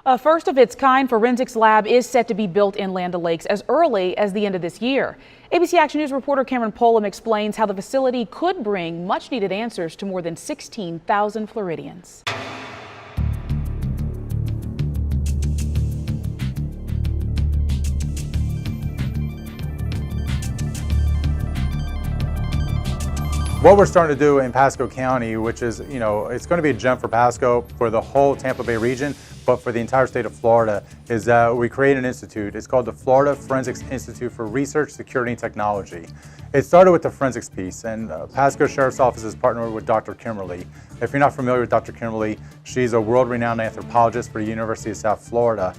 A first of its kind forensics lab is set to be built in Land O'Lakes as early as the end of this year. ABC Action News reporter Cameron Polam explains how the facility could bring much needed answers to more than 16,000 Floridians. What we're starting to do in Pasco County, which is, it's going to be a gem for Pasco, for the whole Tampa Bay region, but for the entire state of Florida, is that we create an institute. It's called the Florida Forensics Institute for Research, Security, and Technology. It started with the forensics piece, and Pasco Sheriff's Office is partnered with Dr. Kimberly. If you're not familiar with Dr. Kimberly, she's a world-renowned anthropologist for the University of South Florida.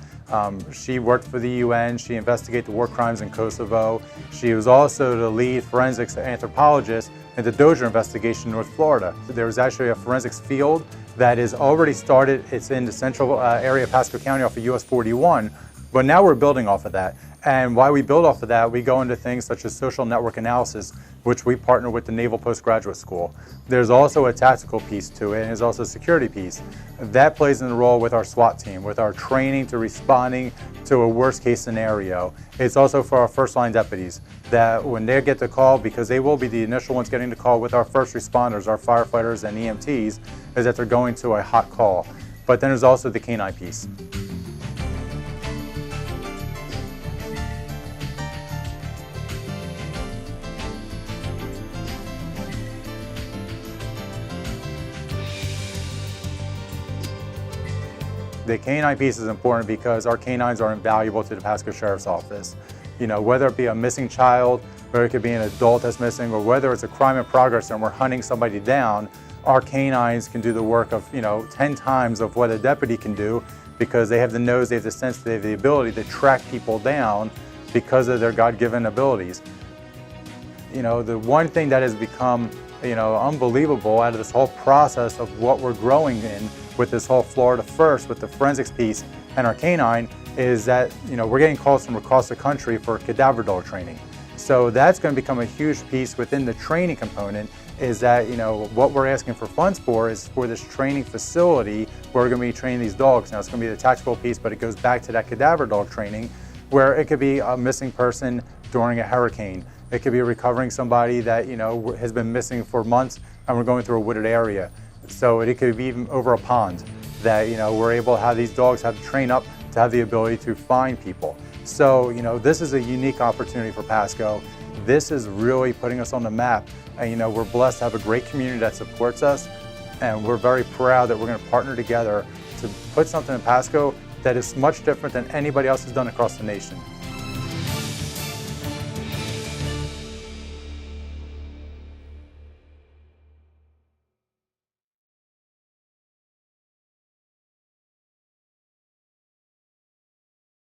She worked for the UN, she investigated the war crimes in Kosovo. She was also the lead forensics anthropologist in the Dozier investigation in North Florida. There was actually a forensics field that is already started. It's in the central area of Pasco County off of US 41, but now we're building off of that. And while we build off of that, we go into things such as social network analysis, which we partner with the Naval Postgraduate School. There's also a tactical piece to it, and there's also a security piece. That plays in the role with our SWAT team, with our training to responding to a worst case scenario. It's also for our first line deputies, that when they get the call, because they will be the initial ones getting the call with our first responders, our firefighters and EMTs, is that they're going to a hot call. But then there's also the K-9 piece. The K-9 piece is important because our K-9s are invaluable to the Pasco Sheriff's Office. Whether it be a missing child, whether it could be an adult that's missing, or whether it's a crime in progress and we're hunting somebody down, our K-9s can do the work of 10 times of what a deputy can do, because they have the nose, they have the sense, they have the ability to track people down because of their God-given abilities. The one thing that has become unbelievable out of this whole process of what we're growing in with this whole Florida First, with the forensics piece and our K-9, is that we're getting calls from across the country for cadaver dog training. So that's going to become a huge piece within the training component, is that what we're asking for funds for is for this training facility where we're going to be training these dogs. Now it's going to be the tactical piece, but it goes back to that cadaver dog training, where it could be a missing person during a hurricane. It could be recovering somebody that has been missing for months, and we're going through a wooded area. So it could be even over a pond, that we're able to have these dogs have to train up to have the ability to find people. So this is a unique opportunity for Pasco. This is really putting us on the map, and we're blessed to have a great community that supports us, and we're very proud that we're going to partner together to put something in Pasco that is much different than anybody else has done across the nation.